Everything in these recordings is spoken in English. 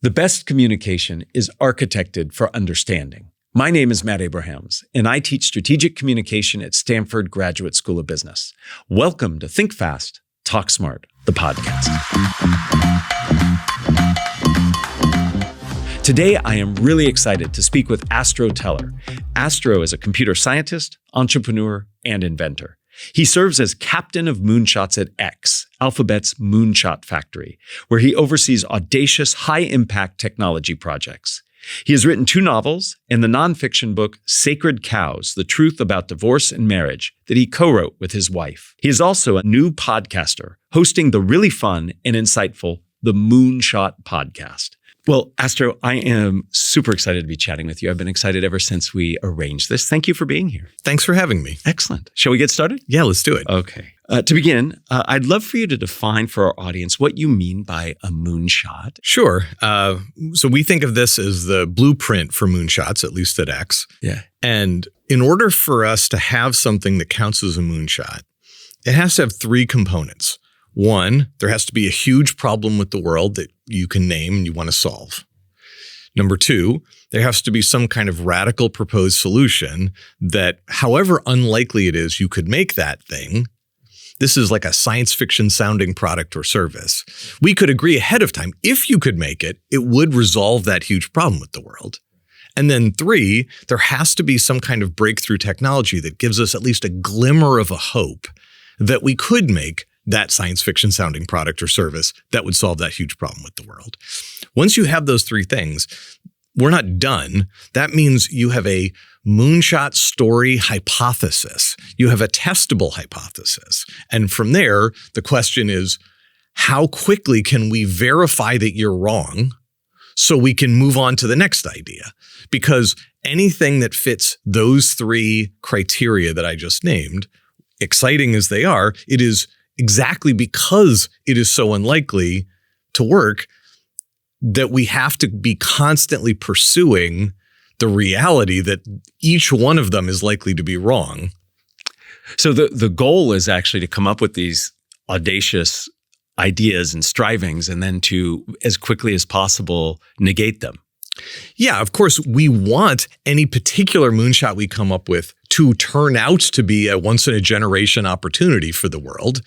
The best communication is architected for understanding. My name is Matt Abrahams, and I teach strategic communication at Stanford Graduate School of Business. Welcome to Think Fast, Talk Smart, the podcast. Today, I am really excited to speak with Astro Teller. Astro is a computer scientist, entrepreneur, and inventor. He serves as Captain of Moonshots at X, Alphabet's Moonshot Factory, where he oversees audacious, high-impact technology projects. He has written 2 novels and the nonfiction book Sacred Cows, The Truth About Divorce and Marriage, that he co-wrote with his wife. He is also a new podcaster, hosting the really fun and insightful The Moonshot Podcast. Well, Astro, I am super excited to be chatting with you. I've been excited ever since we arranged this. Thank you for being here. Thanks for having me. Excellent. Shall we get started? Yeah, let's do it. Okay. To begin, I'd love for you to define for our audience what you mean by a moonshot. Sure. So we think of this as the blueprint for moonshots, at least at X. Yeah. And in order for us to have something that counts as a moonshot, it has to have 3 components. 1, there has to be a huge problem with the world that you can name and you want to solve. Number 2, there has to be some kind of radical proposed solution that, however unlikely it is you could make that thing, this is like a science fiction sounding product or service. We could agree ahead of time, if you could make it, it would resolve that huge problem with the world. And then 3, there has to be some kind of breakthrough technology that gives us at least a glimmer of a hope that we could make that science fiction sounding product or service that would solve that huge problem with the world. Once you have those 3 things, we're not done. That means you have a moonshot story hypothesis. You have a testable hypothesis. And from there, the question is, how quickly can we verify that you're wrong so we can move on to the next idea? Because anything that fits those 3 criteria that I just named, exciting as they are, it is exactly because it is so unlikely to work that we have to be constantly pursuing the reality that each one of them is likely to be wrong. So the goal is actually to come up with these audacious ideas and strivings and then to, as quickly as possible, negate them. Yeah, of course, we want any particular moonshot we come up with to turn out to be a once-in-a-generation opportunity for the world.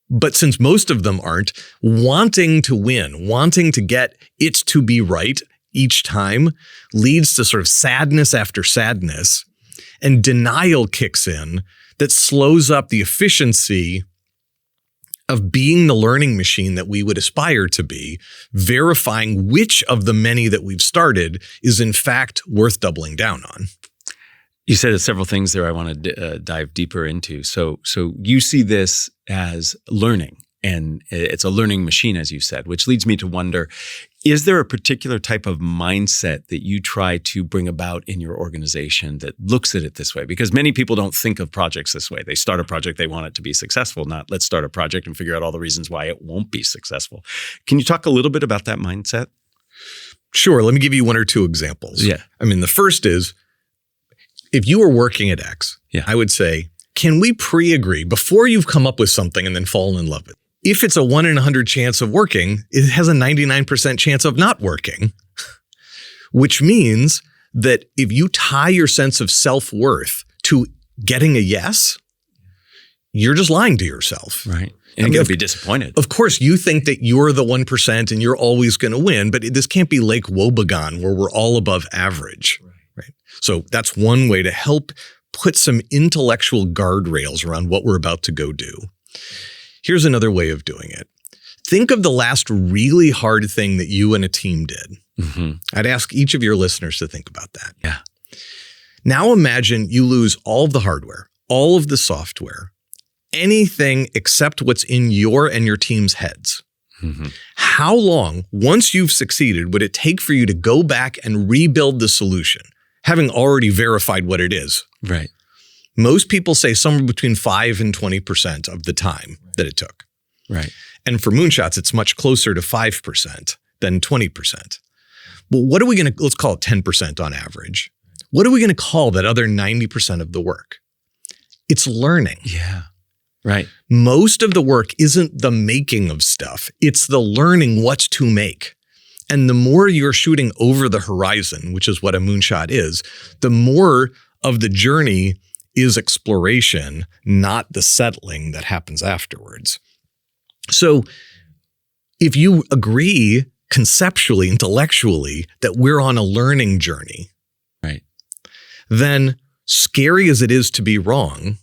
But since most of them aren't, wanting to win, wanting to get it to be right each time leads to sort of sadness after sadness, and denial kicks in that slows up the efficiency of being the learning machine that we would aspire to be, verifying which of the many that we've started is in fact worth doubling down on. You said several things there I want to dive deeper into. So you see this as learning, and it's a learning machine, as you said, which leads me to wonder, is there a particular type of mindset that you try to bring about in your organization that looks at it this way? Because many people don't think of projects this way. They start a project, they want it to be successful, not let's start a project and figure out all the reasons why it won't be successful. Can you talk a little bit about that mindset? Sure. Let me give you 1 or 2 examples. Yeah. I mean, the first is, if you were working at X, I would say, can we pre-agree before you've come up with something and then fallen in love with it? If it's a 1 in 100 chance of working, it has a 99% chance of not working, which means that if you tie your sense of self-worth to getting a yes, you're just lying to yourself. Right. And you're going to be disappointed. Of course, you think that you're the 1% and you're always going to win, but this can't be Lake Wobegon where we're all above average. Right. So that's one way to help put some intellectual guardrails around what we're about to go do. Here's another way of doing it. Think of the last really hard thing that you and a team did. Mm-hmm. I'd ask each of your listeners to think about that. Yeah. Now imagine you lose all of the hardware, all of the software, anything except what's in your and your team's heads. Mm-hmm. How long, once you've succeeded, would it take for you to go back and rebuild the solution, having already verified what it is? Right. Most people say somewhere between 5 and 20% of the time that it took. Right. And for moonshots, it's much closer to 5% than 20%. Well, what are we going to, let's call it 10% on average. What are we going to call that other 90% of the work? It's learning. Yeah. Right. Most of the work isn't the making of stuff. It's the learning what to make. And the more you're shooting over the horizon, which is what a moonshot is, the more of the journey is exploration, not the settling that happens afterwards. So if you agree conceptually, intellectually, that we're on a learning journey, right, then scary as it is to be wrong,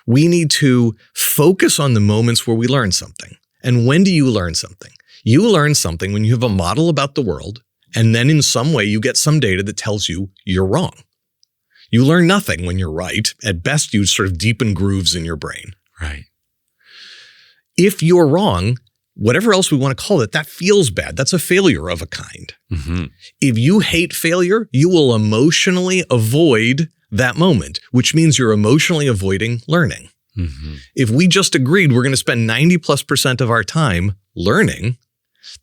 we need to focus on the moments where we learn something. And when do you learn something? You learn something when you have a model about the world, and then in some way you get some data that tells you you're wrong. You learn nothing when you're right. At best, you sort of deepen grooves in your brain. Right. If you're wrong, whatever else we want to call it, that feels bad. That's a failure of a kind. Mm-hmm. If you hate failure, you will emotionally avoid that moment, which means you're emotionally avoiding learning. Mm-hmm. If we just agreed we're going to spend 90+% of our time learning,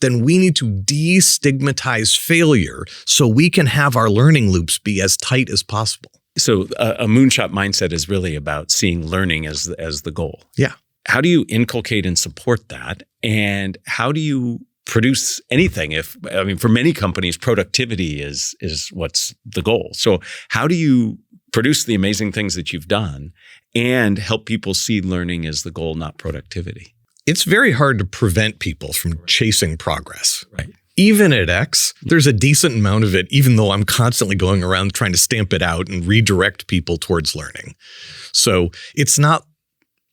then we need to destigmatize failure so we can have our learning loops be as tight as possible. So a moonshot mindset is really about seeing learning as the goal. Yeah. How do you inculcate and support that? And how do you produce anything? For many companies, productivity is what's the goal. So how do you produce the amazing things that you've done and help people see learning as the goal, not productivity? It's very hard to prevent people from chasing progress. Right. Even at X, there's a decent amount of it, even though I'm constantly going around trying to stamp it out and redirect people towards learning. So it's not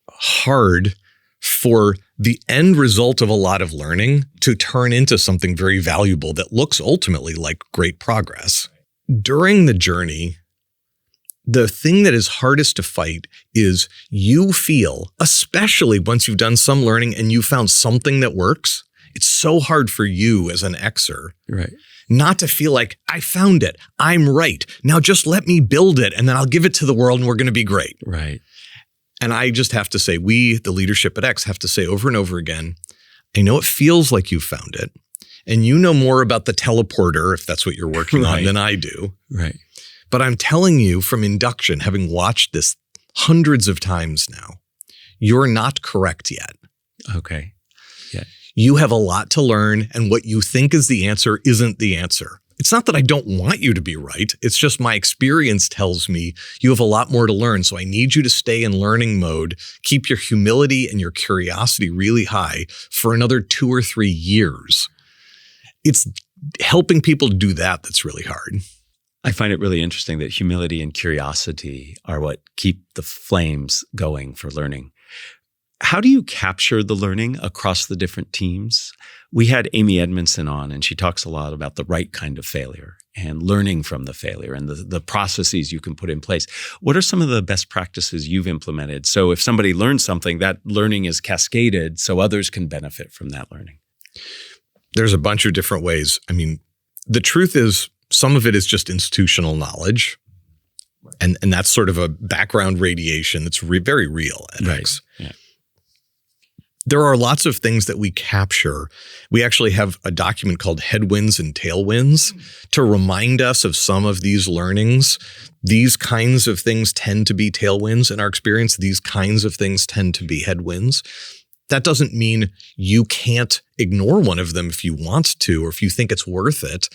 hard for the end result of a lot of learning to turn into something very valuable that looks ultimately like great progress. During the journey, the thing that is hardest to fight is you feel, especially once you've done some learning and you found something that works, it's so hard for you as an Xer, right, not to feel like, I found it, I'm right. Now just let me build it and then I'll give it to the world and we're going to be great. Right. And I just have to say, we, the leadership at X, have to say over and over again, I know it feels like you found it and you know more about the teleporter, if that's what you're working on, than I do. Right. But I'm telling you from induction, having watched this hundreds of times now, you're not correct yet. Okay. Yeah. You have a lot to learn, and what you think is the answer isn't the answer. It's not that I don't want you to be right. It's just my experience tells me you have a lot more to learn. So I need you to stay in learning mode, keep your humility and your curiosity really high for another 2 or 3 years. It's helping people do that that's really hard. I find it really interesting that humility and curiosity are what keep the flames going for learning. How do you capture the learning across the different teams? We had Amy Edmondson on, and she talks a lot about the right kind of failure and learning from the failure and the processes you can put in place. What are some of the best practices you've implemented? So if somebody learns something, that learning is cascaded so others can benefit from that learning. There's a bunch of different ways. I mean, the truth is, some of it is just institutional knowledge, and that's sort of a background radiation that's very real at X. Yeah. There are lots of things that we capture. We actually have a document called Headwinds and Tailwinds to remind us of some of these learnings. These kinds of things tend to be tailwinds in our experience. These kinds of things tend to be headwinds. That doesn't mean you can't ignore one of them if you want to or if you think it's worth it.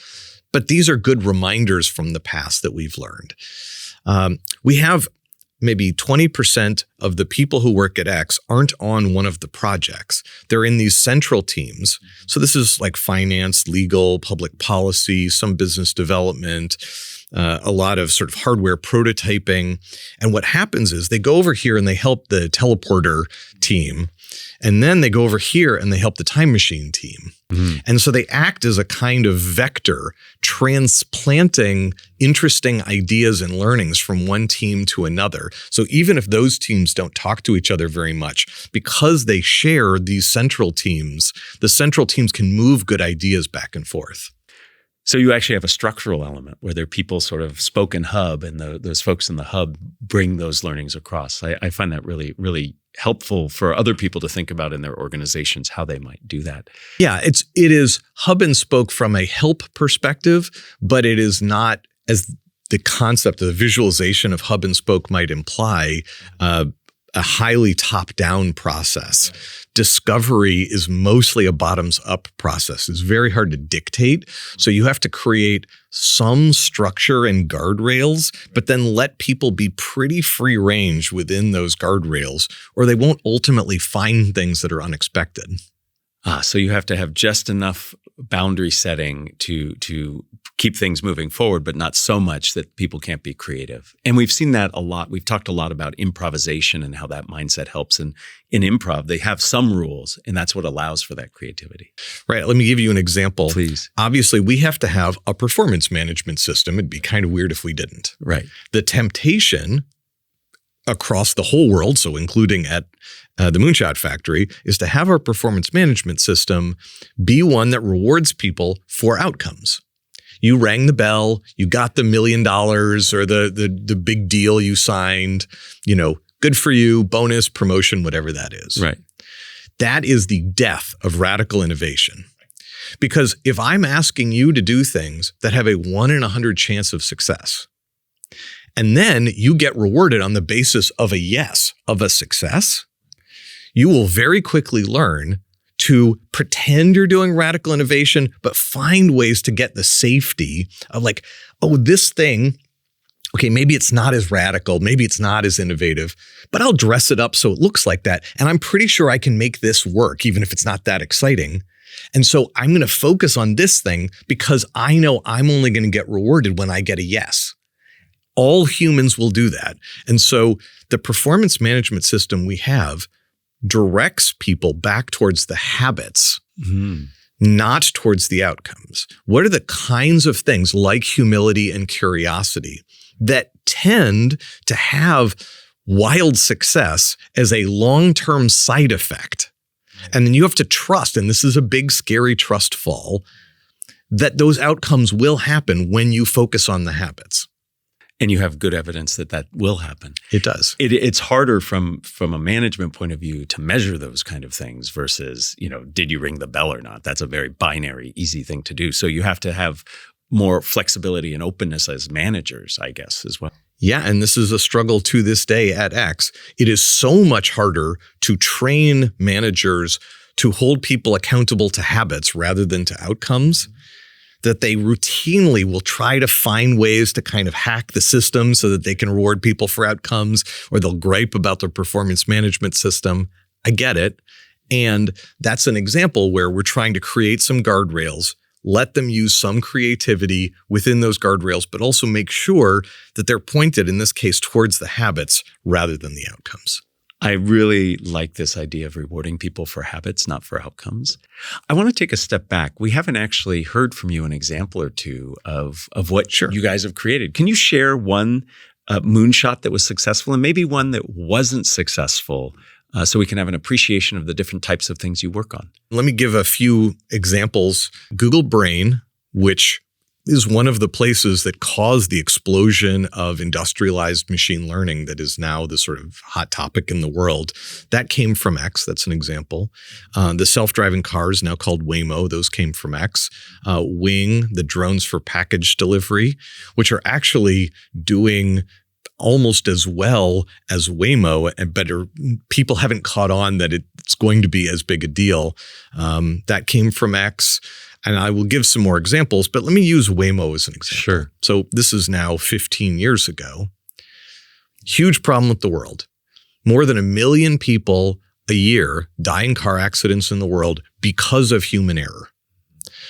But these are good reminders from the past that we've learned. We have maybe 20% of the people who work at X aren't on one of the projects. They're in these central teams. So this is like finance, legal, public policy, some business development, a lot of sort of hardware prototyping. And what happens is they go over here and they help the teleporter team. And then they go over here and they help the time machine team. Mm-hmm. And so they act as a kind of vector, transplanting interesting ideas and learnings from one team to another. So even if those teams don't talk to each other very much, because they share these central teams, the central teams can move good ideas back and forth. So you actually have a structural element where there are people sort of spoken hub, and those folks in the hub bring those learnings across. I find that really, really helpful for other people to think about in their organizations, how they might do that. Yeah, it is hub and spoke from a help perspective, but it is not, as the concept of the visualization of hub and spoke might imply, a highly top-down process. Right. Discovery is mostly a bottoms-up process. It's very hard to dictate. So you have to create some structure and guardrails, but then let people be pretty free range within those guardrails, or they won't ultimately find things that are unexpected. So you have to have just enough boundary setting to keep things moving forward, but not so much that people can't be creative. And we've seen that a lot. We've talked a lot about improvisation and how that mindset helps. And in improv, they have some rules, and that's what allows for that creativity. Right. Let me give you an example. Please. Obviously, we have to have a performance management system. It'd be kind of weird if we didn't. Right. The temptation across the whole world, so including at the Moonshot Factory, is to have our performance management system be one that rewards people for outcomes. You rang the bell, you got the $1 million or the big deal you signed, good for you, bonus, promotion, whatever that is. Right. That is the death of radical innovation. Because if I'm asking you to do things that have a 1 in 100 chance of success, and then you get rewarded on the basis of a yes, of a success, you will very quickly learn to pretend you're doing radical innovation, but find ways to get the safety of like, oh, this thing, okay, maybe it's not as radical, maybe it's not as innovative, but I'll dress it up so it looks like that. And I'm pretty sure I can make this work, even if it's not that exciting. And so I'm going to focus on this thing because I know I'm only going to get rewarded when I get a yes. All humans will do that. And so the performance management system we have directs people back towards the habits, not towards the outcomes. What are the kinds of things like humility and curiosity that tend to have wild success as a long-term side effect? And then you have to trust, and this is a big, scary trust fall, that those outcomes will happen when you focus on the habits. And you have good evidence that that will happen. It does. It's harder from a management point of view to measure those kind of things versus, did you ring the bell or not? That's a very binary, easy thing to do. So you have to have more flexibility and openness as managers, I guess, as well. Yeah, and this is a struggle to this day at X. It is so much harder to train managers to hold people accountable to habits rather than to outcomes, that they routinely will try to find ways to kind of hack the system so that they can reward people for outcomes, or they'll gripe about their performance management system. I get it. And that's an example where we're trying to create some guardrails, let them use some creativity within those guardrails, but also make sure that they're pointed, in this case, towards the habits rather than the outcomes. I really like this idea of rewarding people for habits, not for outcomes. I want to take a step back. We haven't actually heard from you an example or two of what you guys have created. Can you share one moonshot that was successful and maybe one that wasn't successful so we can have an appreciation of the different types of things you work on? Let me give a few examples. Google Brain, which is one of the places that caused the explosion of industrialized machine learning that is now the sort of hot topic in the world. That came from X. That's an example. The self-driving cars, now called Waymo, those came from X. Wing, the drones for package delivery, which are actually doing almost as well as Waymo, but people haven't caught on that it's going to be as big a deal. That came from X. And I will give some more examples, but let me use Waymo as an example. Sure. So this is now 15 years ago. Huge problem with the world. More than 1 million people a year die in car accidents in the world because of human error.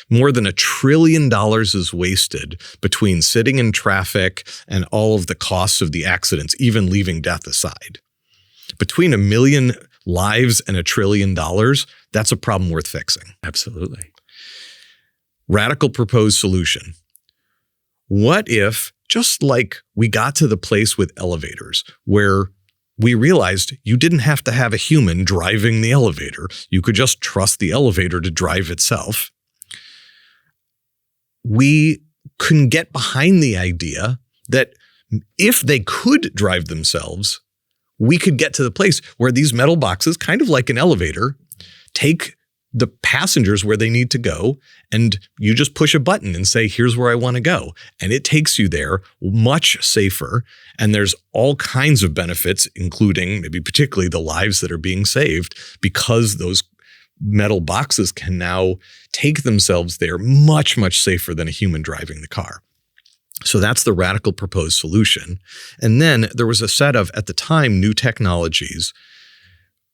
More than $1 trillion is wasted between sitting in traffic and all of the costs of the accidents, even leaving death aside. Between 1 million lives and $1 trillion, that's a problem worth fixing. Absolutely. Radical proposed solution. What if, just like we got to the place with elevators, where we realized you didn't have to have a human driving the elevator. You could just trust the elevator to drive itself. We can get behind the idea that if they could drive themselves, we could get to the place where these metal boxes, kind of like an elevator, take the passengers where they need to go, and you just push a button and say, here's where I want to go. And it takes you there much safer. And there's all kinds of benefits, including maybe particularly the lives that are being saved, because those metal boxes can now take themselves there much, much safer than a human driving the car. So that's the radical proposed solution. And then there was a set of, at the time, new technologies,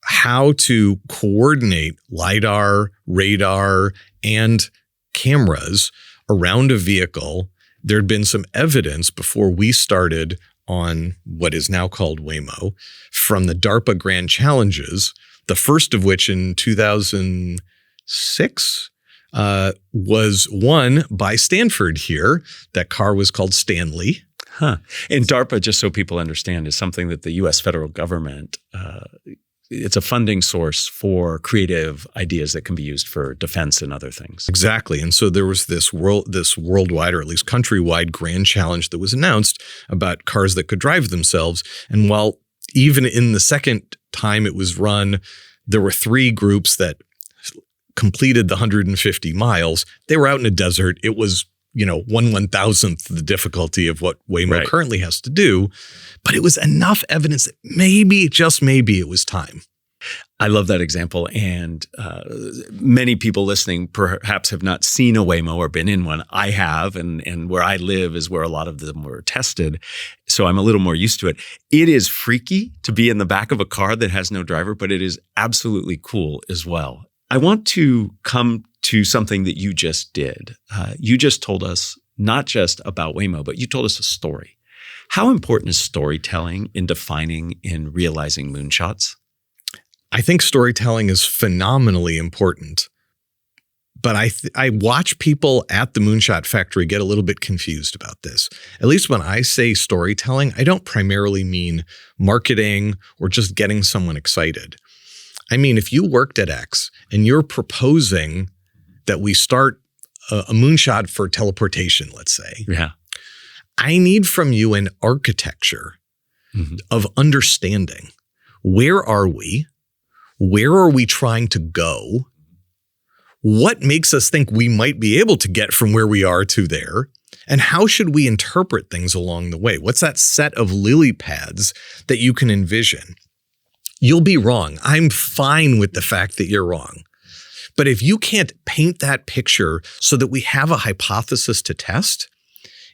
how to coordinate LiDAR, radar, and cameras around a vehicle. There'd been some evidence before we started on what is now called Waymo from the DARPA Grand Challenges, the first of which in 2006 was won by Stanford here. That car was called Stanley. Huh. And DARPA, just so people understand, is something that the U.S. federal government, it's a funding source for creative ideas that can be used for defense and other things. Exactly. And so there was this worldwide, or at least countrywide, grand challenge that was announced about cars that could drive themselves. And while even in the second time it was run, there were 3 groups that completed the 150 miles. They were out in a desert. It was, 1/1000th the difficulty of what Waymo currently has to do. But it was enough evidence that maybe, just maybe, it was time. I love that example. And many people listening perhaps have not seen a Waymo or been in one. I have, and where I live is where a lot of them were tested. So I'm a little more used to it. It is freaky to be in the back of a car that has no driver, but it is absolutely cool as well. I want to come to something that you just did. You just told us not just about Waymo, but you told us a story. How important is storytelling in defining and realizing moonshots? I think storytelling is phenomenally important. But I watch people at the Moonshot Factory get a little bit confused about this. At least when I say storytelling, I don't primarily mean marketing or just getting someone excited. I mean, if you worked at X and you're proposing that we start a moonshot for teleportation, let's say, I need from you an architecture of understanding. Where are we? Where are we trying to go? What makes us think we might be able to get from where we are to there? And how should we interpret things along the way? What's that set of lily pads that you can envision? You'll be wrong. I'm fine with the fact that you're wrong. But if you can't paint that picture so that we have a hypothesis to test,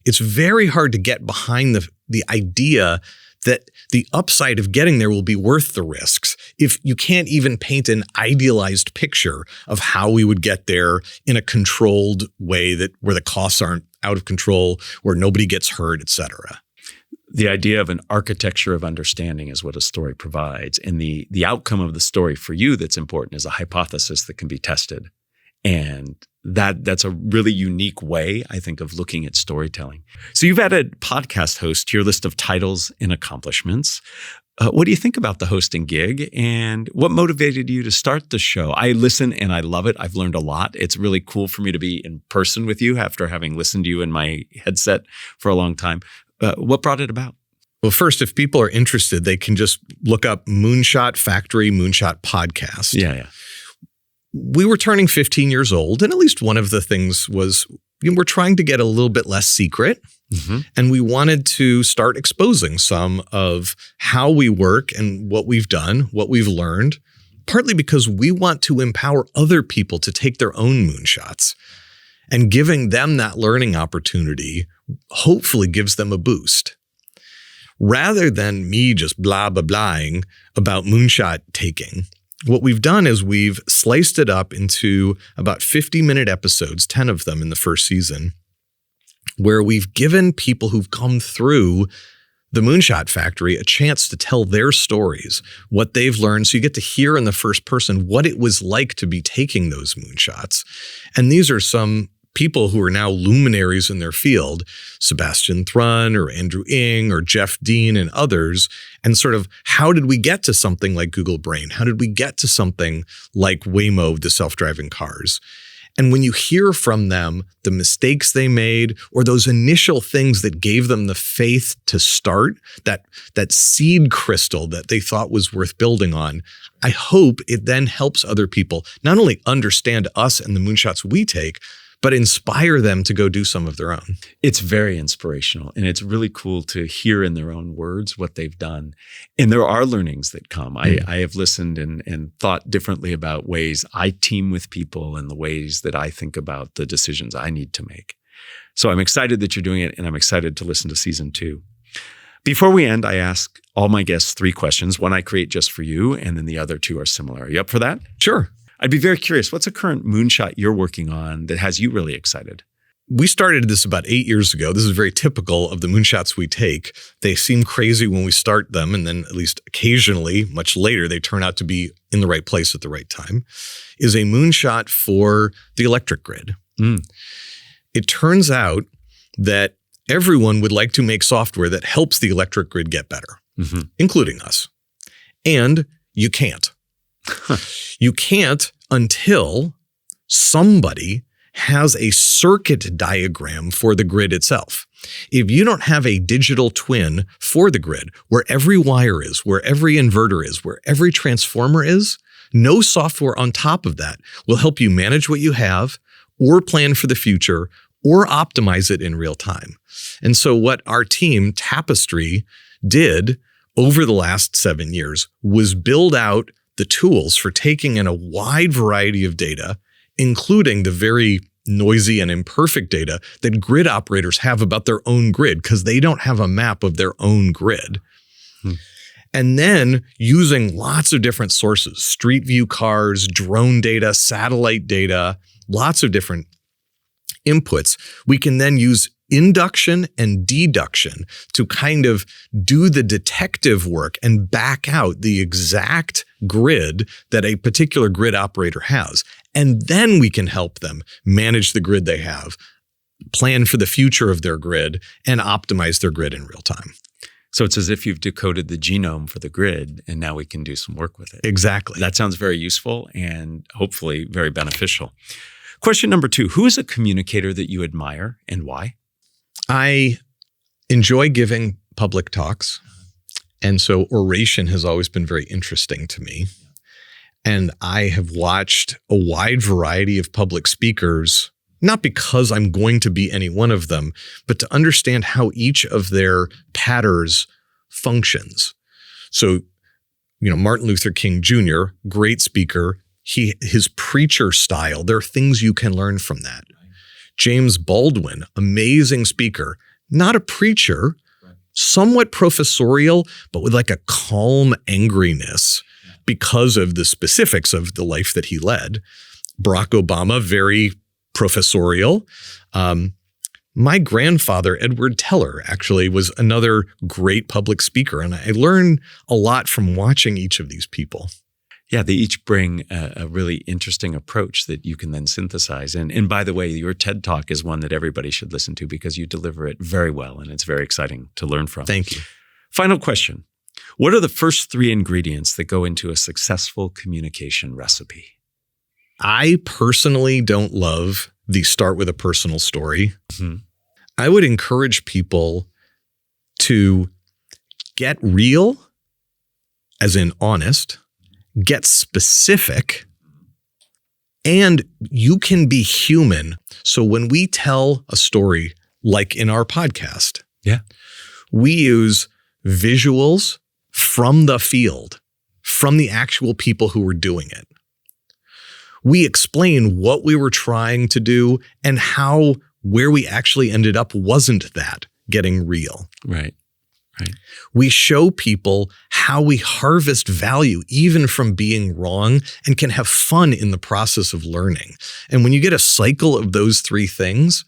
it's very hard to get behind the idea that the upside of getting there will be worth the risks if you can't even paint an idealized picture of how we would get there in a controlled way where the costs aren't out of control, where nobody gets hurt, et cetera. The idea of an architecture of understanding is what a story provides. And the outcome of the story for you that's important is a hypothesis that can be tested. And that's a really unique way, I think, of looking at storytelling. So you've added podcast host to your list of titles and accomplishments. What do you think about the hosting gig, and what motivated you to start the show? I listen and I love it. I've learned a lot. It's really cool for me to be in person with you after having listened to you in my headset for a long time. What brought it about? Well, first, if people are interested, they can just look up Moonshot Factory, Moonshot Podcast. Yeah. We were turning 15 years old, and at least one of the things was we're trying to get a little bit less secret, and we wanted to start exposing some of how we work and what we've done, what we've learned, partly because we want to empower other people to take their own moonshots, and giving them that learning opportunity hopefully gives them a boost. Rather than me just blah-blah-blahing about moonshot taking, what we've done is we've sliced it up into about 50-minute episodes, 10 of them in the first season, where we've given people who've come through the Moonshot Factory a chance to tell their stories, what they've learned. So you get to hear in the first person what it was like to be taking those moonshots. And these are some people who are now luminaries in their field, Sebastian Thrun or Andrew Ng or Jeff Dean and others, and sort of how did we get to something like Google Brain? How did we get to something like Waymo, the self-driving cars? And when you hear from them the mistakes they made or those initial things that gave them the faith to start, that seed crystal that they thought was worth building on, I hope it then helps other people not only understand us and the moonshots we take, but inspire them to go do some of their own. It's very inspirational, and it's really cool to hear in their own words what they've done. And there are learnings that come. I have listened and thought differently about ways I team with people and the ways that I think about the decisions I need to make. So I'm excited that you're doing it, and I'm excited to listen to season 2. Before we end, I ask all my guests 3 questions. One I create just for you, and then the other 2 are similar. Are you up for that? Sure. I'd be very curious, what's a current moonshot you're working on that has you really excited? We started this about 8 years ago. This is very typical of the moonshots we take. They seem crazy when we start them, and then at least occasionally, much later, they turn out to be in the right place at the right time, is a moonshot for the electric grid. It turns out that everyone would like to make software that helps the electric grid get better, including us. And you can't. You can't until somebody has a circuit diagram for the grid itself. If you don't have a digital twin for the grid, where every wire is, where every inverter is, where every transformer is, no software on top of that will help you manage what you have or plan for the future or optimize it in real time. And so what our team, Tapestry, did over the last 7 years was build out the tools for taking in a wide variety of data, including the very noisy and imperfect data that grid operators have about their own grid because they don't have a map of their own grid. And then using lots of different sources, street view cars, drone data, satellite data, lots of different inputs, we can then use induction and deduction to kind of do the detective work and back out the exact grid that a particular grid operator has. And then we can help them manage the grid they have, plan for the future of their grid, and optimize their grid in real time. So it's as if you've decoded the genome for the grid, and now we can do some work with it. Exactly. That sounds very useful and hopefully very beneficial. Question number 2, who is a communicator that you admire and why? I enjoy giving public talks. And so oration has always been very interesting to me. And I have watched a wide variety of public speakers, not because I'm going to be any one of them, but to understand how each of their patterns functions. So, Martin Luther King Jr., great speaker, his preacher style, there are things you can learn from that. James Baldwin, amazing speaker, not a preacher, somewhat professorial, but with like a calm angriness because of the specifics of the life that he led. Barack Obama, very professorial. My grandfather, Edward Teller, actually was another great public speaker, and I learned a lot from watching each of these people. Yeah, they each bring a really interesting approach that you can then synthesize. And by the way, your TED Talk is one that everybody should listen to because you deliver it very well, and it's very exciting to learn from. Thank you. Final question. What are the first 3 ingredients that go into a successful communication recipe? I personally don't love the start with a personal story. I would encourage people to get real, as in honest, get specific, and you can be human. So when we tell a story, like in our podcast, we use visuals from the field, from the actual people who were doing it. We explain what we were trying to do and how where we actually ended up wasn't that getting real. Right. We show people how we harvest value even from being wrong and can have fun in the process of learning. And when you get a cycle of those 3 things,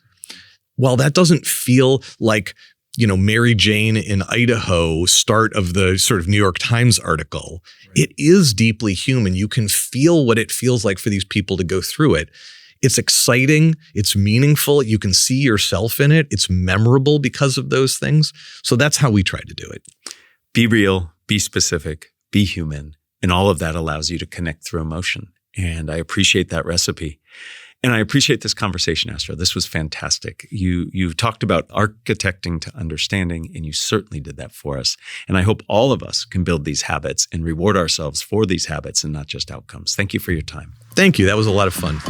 while that doesn't feel like, Mary Jane in Idaho start of the sort of New York Times article, it is deeply human. You can feel what it feels like for these people to go through it. It's exciting. It's meaningful. You can see yourself in it. It's memorable because of those things. So that's how we try to do it. Be real, be specific, be human. And all of that allows you to connect through emotion. And I appreciate that recipe. And I appreciate this conversation, Astro. This was fantastic. You talked about architecting to understanding, and you certainly did that for us. And I hope all of us can build these habits and reward ourselves for these habits and not just outcomes. Thank you for your time. Thank you. That was a lot of fun.